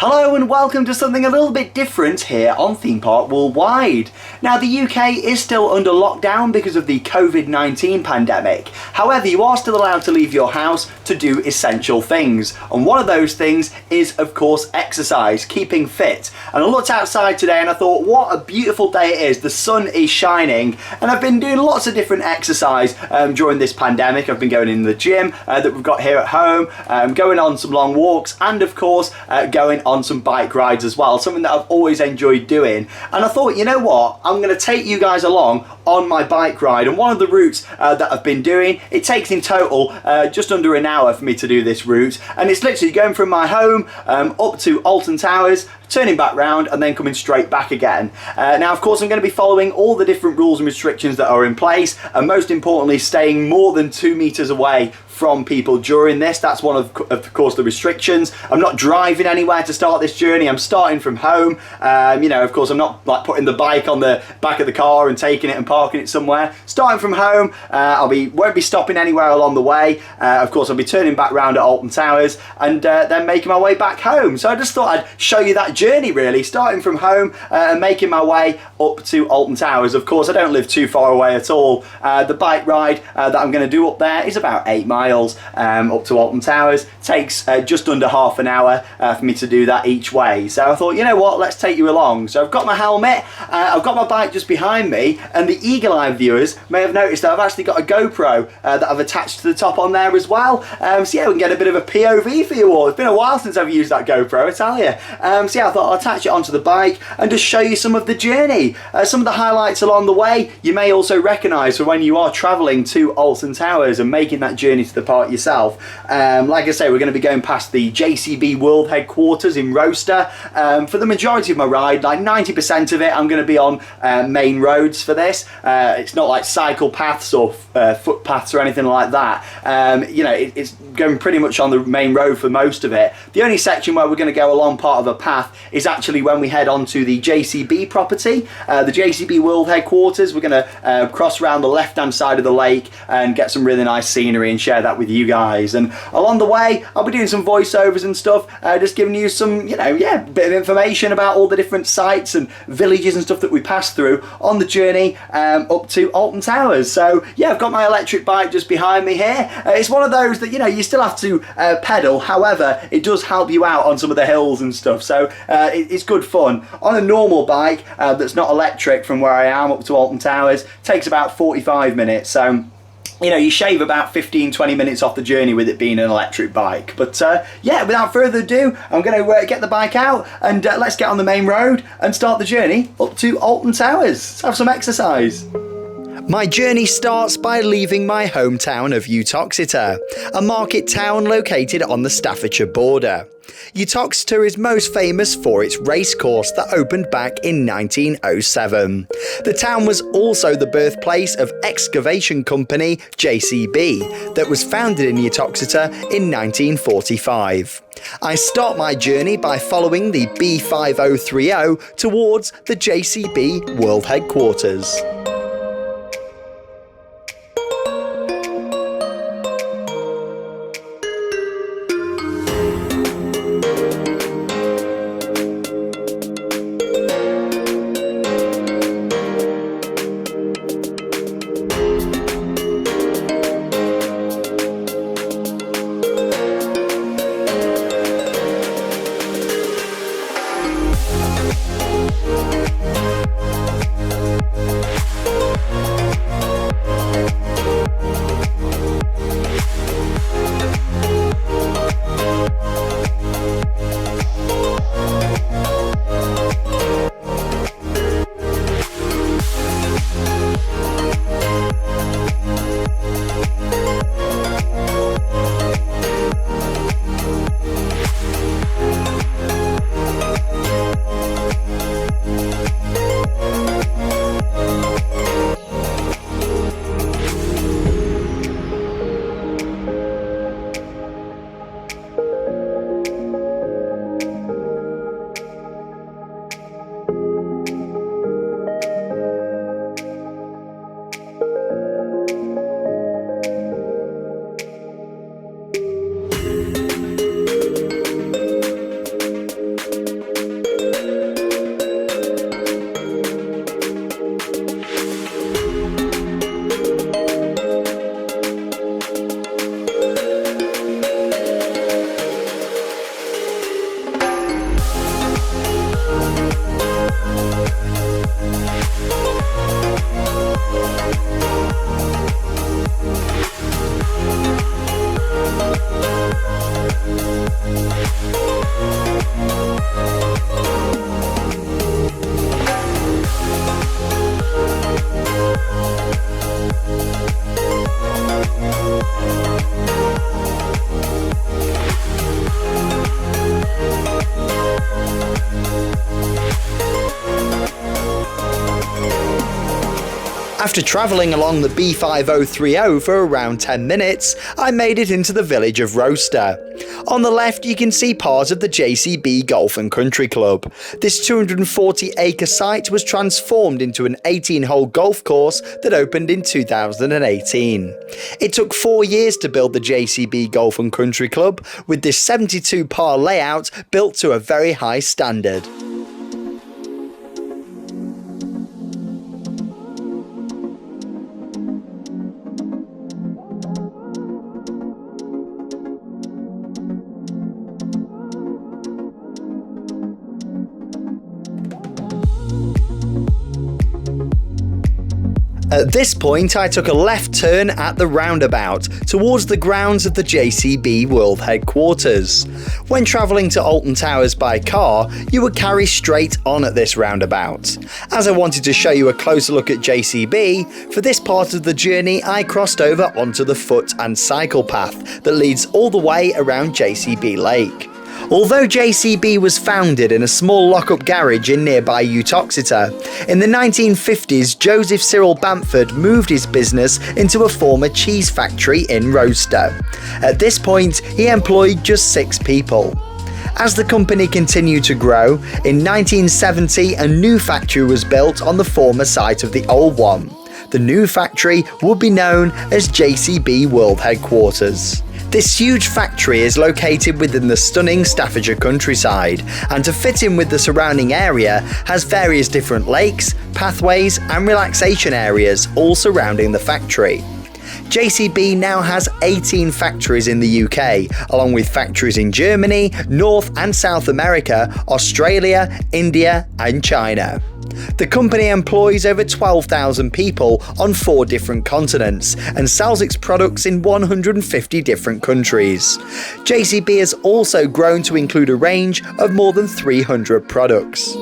Hello and welcome to something a little bit different here on Theme Park Worldwide. Now the UK is still under lockdown because of the COVID-19 pandemic. However, you are still allowed to leave your house to do essential things. And one of those things is, of course, exercise, keeping fit. And I looked outside today and I thought, what a beautiful day it is. The sun is shining and I've been doing lots of different exercise during this pandemic. I've been going in the gym that we've got here at home, going on some long walks and of course going on some bike rides as well, something that I've always enjoyed doing. And I thought, you know what, I'm going to take you guys along on my bike ride, and one of the routes that I've been doing, it takes in total just under an hour for me to do this route, and it's literally going from my home up to Alton Towers, turning back round and then coming straight back again. Now of course I'm going to be following all the different rules and restrictions that are in place, and most importantly staying more than 2 meters away from people during this. That's one of course the restrictions. I'm not driving anywhere to start this journey. I'm starting from home. You know, of course I'm not like putting the bike on the back of the car and taking it and parking it somewhere. Starting from home, won't be stopping anywhere along the way. Of course I'll be turning back round at Alton Towers and then making my way back home. So I just thought I'd show you that journey really, starting from home and making my way up to Alton Towers. Of course I don't live too far away at all. The bike ride that I'm going to do up there is about 8 miles up to Alton Towers. Takes just under half an hour for me to do that each way. So I thought, you know what, let's take you along. So I've got my helmet, I've got my bike just behind me, and the eagle-eye viewers may have noticed that I've actually got a GoPro that I've attached to the top on there as well. So yeah, we can get a bit of a POV for you all. It's been a while since I've used that GoPro, I tell you. So yeah, I thought I'll attach it onto the bike and just show you some of the journey. Some of the highlights along the way you may also recognise for when you are travelling to Alton Towers and making that journey to the park yourself. Like I say, we're going to be going past the JCB World Headquarters in Rochester. For the majority of my ride, like 90% of it, I'm going to be on main roads for this. It's not like cycle paths or footpaths or anything like that. You know, it's going pretty much on the main road for most of it. The only section where we're going to go along part of a path is actually when we head onto the JCB property, the JCB World Headquarters. We're going to cross around the left hand side of the lake and get some really nice scenery and share that with you guys. And along the way I'll be doing some voiceovers and stuff, just giving you some, you know, yeah, bit of information about all the different sites and villages and stuff that we pass through on the journey up to Alton Towers. So yeah, I've got my electric bike just behind me here. It's one of those that, you know, you still have to pedal, however it does help you out on some of the hills and stuff, so it's good fun. On a normal bike that's not electric, from where I am up to Alton Towers, takes about 45 minutes, so you know, you shave about 15-20 minutes off the journey with it being an electric bike. But yeah, without further ado, I'm going to get the bike out and let's get on the main road and start the journey up to Alton Towers. Let's have some exercise. My journey starts by leaving my hometown of Uttoxeter, a market town located on the Staffordshire border. Uttoxeter is most famous for its racecourse that opened back in 1907. The town was also the birthplace of excavation company JCB that was founded in Uttoxeter in 1945. I start my journey by following the B5030 towards the JCB World Headquarters. After travelling along the B5030 for around 10 minutes, I made it into the village of Roaster. On the left you can see part of the JCB Golf and Country Club. This 240-acre site was transformed into an 18-hole golf course that opened in 2018. It took 4 years to build the JCB Golf and Country Club, with this 72-par layout built to a very high standard. At this point, I took a left turn at the roundabout towards the grounds of the JCB World Headquarters. When travelling to Alton Towers by car, you would carry straight on at this roundabout. As I wanted to show you a closer look at JCB, for this part of the journey I crossed over onto the foot and cycle path that leads all the way around JCB Lake. Although JCB was founded in a small lock-up garage in nearby Uttoxeter, in the 1950s Joseph Cyril Bamford moved his business into a former cheese factory in Roaster. At this point, he employed just 6 people. As the company continued to grow, in 1970 a new factory was built on the former site of the old one. The new factory would be known as JCB World Headquarters. This huge factory is located within the stunning Staffordshire countryside, and to fit in with the surrounding area has various different lakes, pathways and relaxation areas all surrounding the factory. JCB now has 18 factories in the UK, along with factories in Germany, North and South America, Australia, India and China. The company employs over 12,000 people on 4 different continents and sells its products in 150 different countries. JCB has also grown to include a range of more than 300 products.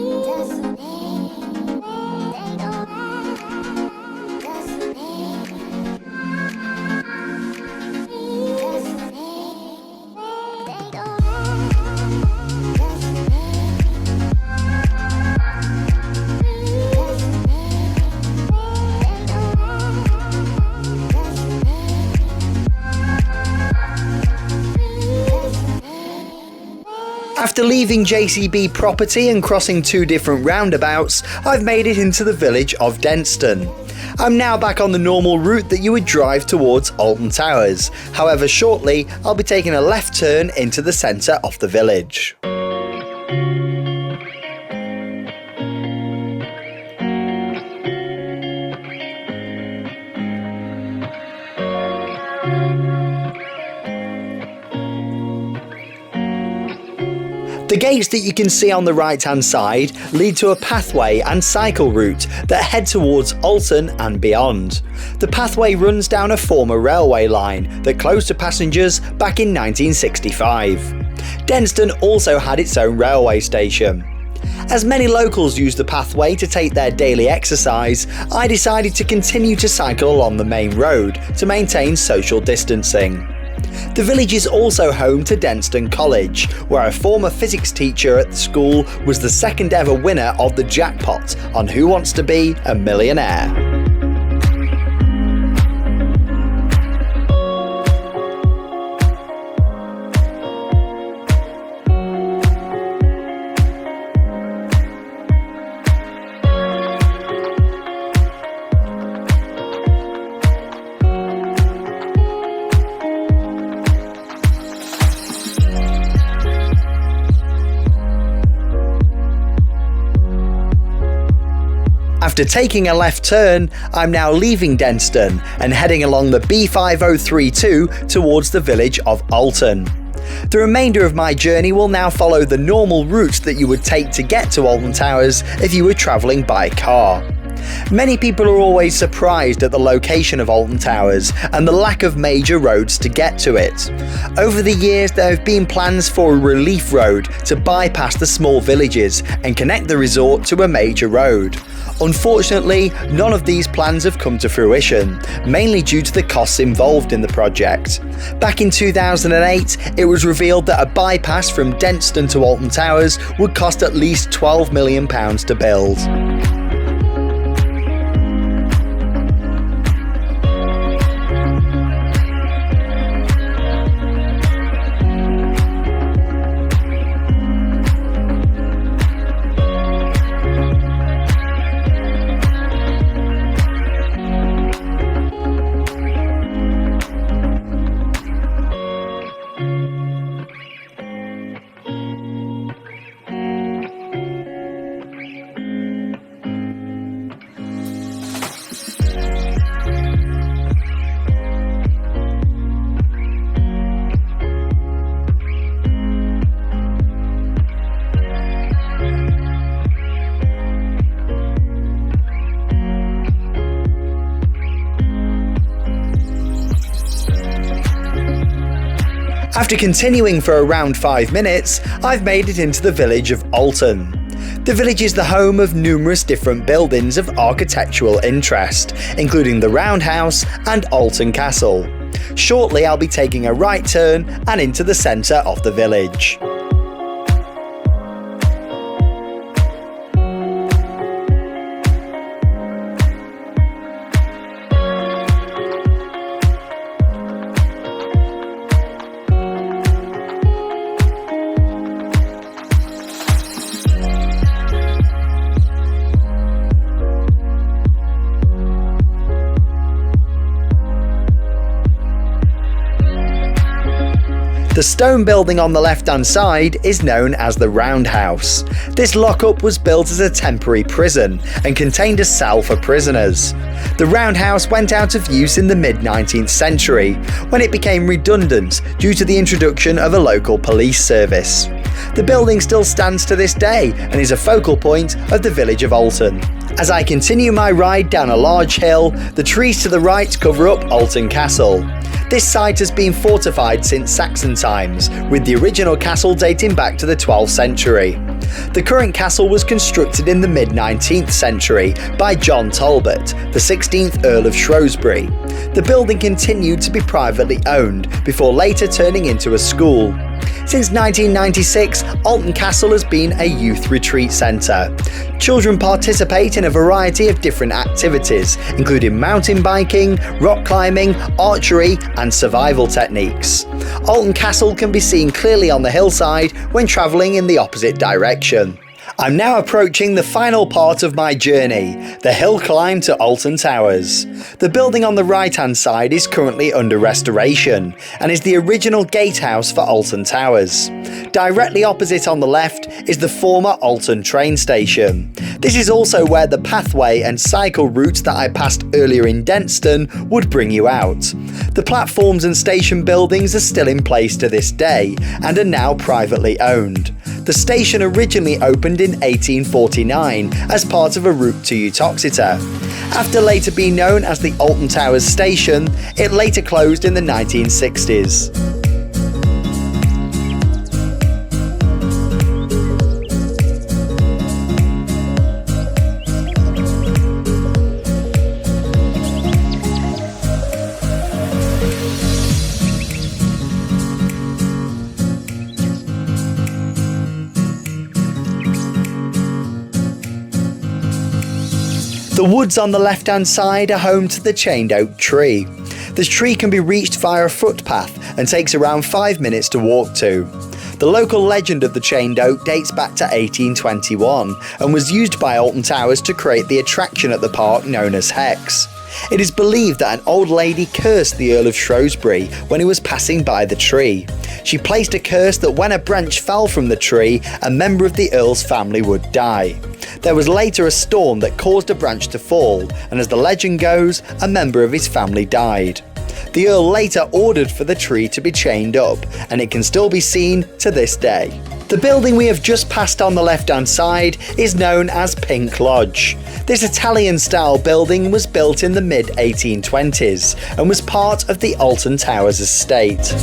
After leaving JCB property and crossing 2 different roundabouts, I've made it into the village of Denstone. I'm now back on the normal route that you would drive towards Alton Towers. However, shortly I'll be taking a left turn into the centre of the village. The gates that you can see on the right hand side lead to a pathway and cycle route that head towards Alton and beyond. The pathway runs down a former railway line that closed to passengers back in 1965. Denstone also had its own railway station. As many locals use the pathway to take their daily exercise, I decided to continue to cycle along the main road to maintain social distancing. The village is also home to Denstone College, where a former physics teacher at the school was the 2nd ever winner of the jackpot on Who Wants to Be a Millionaire. After taking a left turn, I'm now leaving Denstone and heading along the B5032 towards the village of Alton. The remainder of my journey will now follow the normal route that you would take to get to Alton Towers if you were travelling by car. Many people are always surprised at the location of Alton Towers and the lack of major roads to get to it. Over the years there have been plans for a relief road to bypass the small villages and connect the resort to a major road. Unfortunately, none of these plans have come to fruition, mainly due to the costs involved in the project. Back in 2008, it was revealed that a bypass from Denstone to Alton Towers would cost at least £12 million to build. After continuing for around 5 minutes, I've made it into the village of Alton. The village is the home of numerous different buildings of architectural interest, including the Roundhouse and Alton Castle. Shortly I'll be taking a right turn and into the centre of the village. The stone building on the left-hand side is known as the Roundhouse. This lockup was built as a temporary prison and contained a cell for prisoners. The Roundhouse went out of use in the mid-19th century, when it became redundant due to the introduction of a local police service. The building still stands to this day and is a focal point of the village of Alton. As I continue my ride down a large hill, the trees to the right cover up Alton Castle. This site has been fortified since Saxon times, with the original castle dating back to the 12th century. The current castle was constructed in the mid-19th century by John Talbot, the 16th Earl of Shrewsbury. The building continued to be privately owned before later turning into a school. Since 1996, Alton Castle has been a youth retreat centre. Children participate in a variety of different activities, including mountain biking, rock climbing, archery and survival techniques. Alton Castle can be seen clearly on the hillside when travelling in the opposite direction. I'm now approaching the final part of my journey, the hill climb to Alton Towers. The building on the right-hand side is currently under restoration and is the original gatehouse for Alton Towers. Directly opposite on the left is the former Alton train station. This is also where the pathway and cycle routes that I passed earlier in Denstone would bring you out. The platforms and station buildings are still in place to this day and are now privately owned. The station originally opened in 1849 as part of a route to Uttoxeter. After later being known as the Alton Towers station, it later closed in the 1960s. The woods on the left-hand side are home to the chained oak tree. The tree can be reached via a footpath and takes around 5 minutes to walk to. The local legend of the chained oak dates back to 1821 and was used by Alton Towers to create the attraction at the park known as Hex. It is believed that an old lady cursed the Earl of Shrewsbury when he was passing by the tree. She placed a curse that when a branch fell from the tree, a member of the Earl's family would die. There was later a storm that caused a branch to fall, and as the legend goes, a member of his family died. The Earl later ordered for the tree to be chained up, and it can still be seen to this day. The building we have just passed on the left-hand side is known as Pink Lodge. This Italian-style building was built in the mid-1820s and was part of the Alton Towers estate.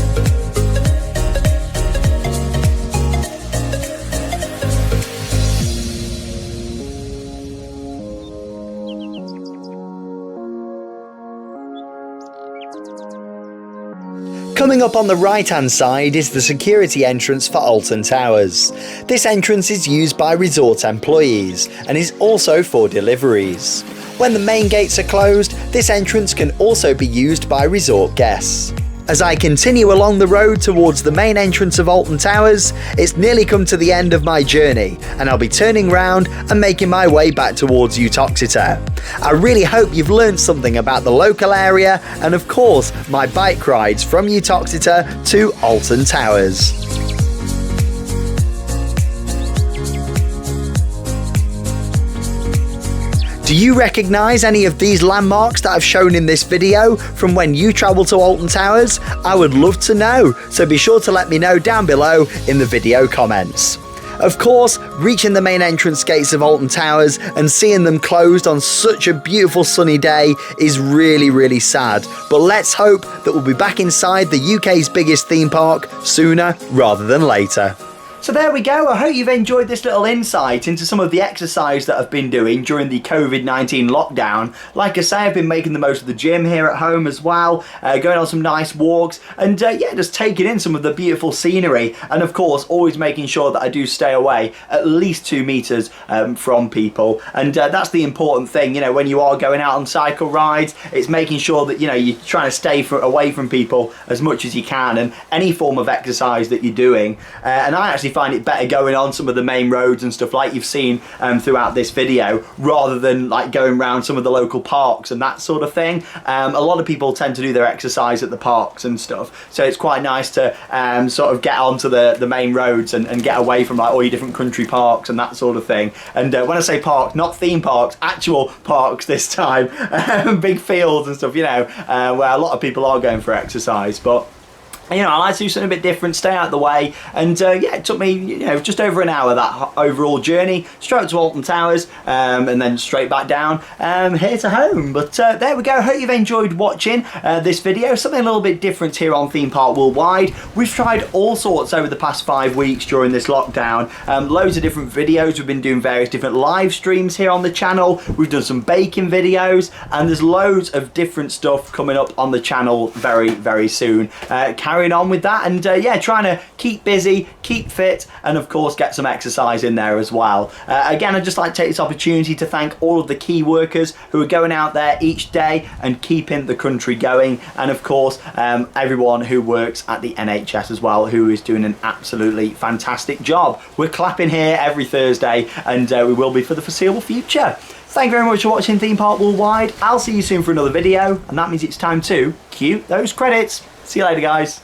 Coming up on the right-hand side is the security entrance for Alton Towers. This entrance is used by resort employees and is also for deliveries. When the main gates are closed, this entrance can also be used by resort guests. As I continue along the road towards the main entrance of Alton Towers, it's nearly come to the end of my journey and I'll be turning round and making my way back towards Uttoxeter. I really hope you've learned something about the local area and of course my bike rides from Uttoxeter to Alton Towers. Do you recognise any of these landmarks that I've shown in this video from when you travel to Alton Towers? I would love to know, so be sure to let me know down below in the video comments. Of course, reaching the main entrance gates of Alton Towers and seeing them closed on such a beautiful sunny day is really, really sad. But let's hope that we'll be back inside the UK's biggest theme park sooner rather than later. So there we go. I hope you've enjoyed this little insight into some of the exercise that I've been doing during the COVID-19 lockdown. Like I say, I've been making the most of the gym here at home as well, going on some nice walks, and yeah, just taking in some of the beautiful scenery, and of course always making sure that I do stay away at least 2 meters from people. And that's the important thing, you know, when you are going out on cycle rides, it's making sure that, you know, you're trying to stay away from people as much as you can, and any form of exercise that you're doing. And I actually find it better going on some of the main roads and stuff like you've seen throughout this video, rather than like going around some of the local parks and that sort of thing. A lot of people tend to do their exercise at the parks and stuff, so it's quite nice to sort of get onto the main roads and get away from like all your different country parks and that sort of thing. And when I say parks, not theme parks, actual parks this time, big fields and stuff, you know, where a lot of people are going for exercise. But you know, I like to do something a bit different, stay out of the way, and yeah, it took me, you know, just over an hour, that overall journey, straight to Alton Towers, and then straight back down here to home. But there we go. Hope you've enjoyed watching this video, something a little bit different here on Theme Park Worldwide. We've tried all sorts over the past 5 weeks during this lockdown, loads of different videos. We've been doing various different live streams here on the channel. We've done some baking videos, and there's loads of different stuff coming up on the channel very, very soon. Carrying on with that, and yeah, trying to keep busy, keep fit, and of course get some exercise in there as well. Again, I'd just like to take this opportunity to thank all of the key workers who are going out there each day and keeping the country going, and of course everyone who works at the NHS as well, who is doing an absolutely fantastic job. We're clapping here every Thursday, and we will be for the foreseeable future. Thank you very much for watching Theme Park Worldwide. I'll see you soon for another video, and that means it's time to cue those credits. See you later, guys.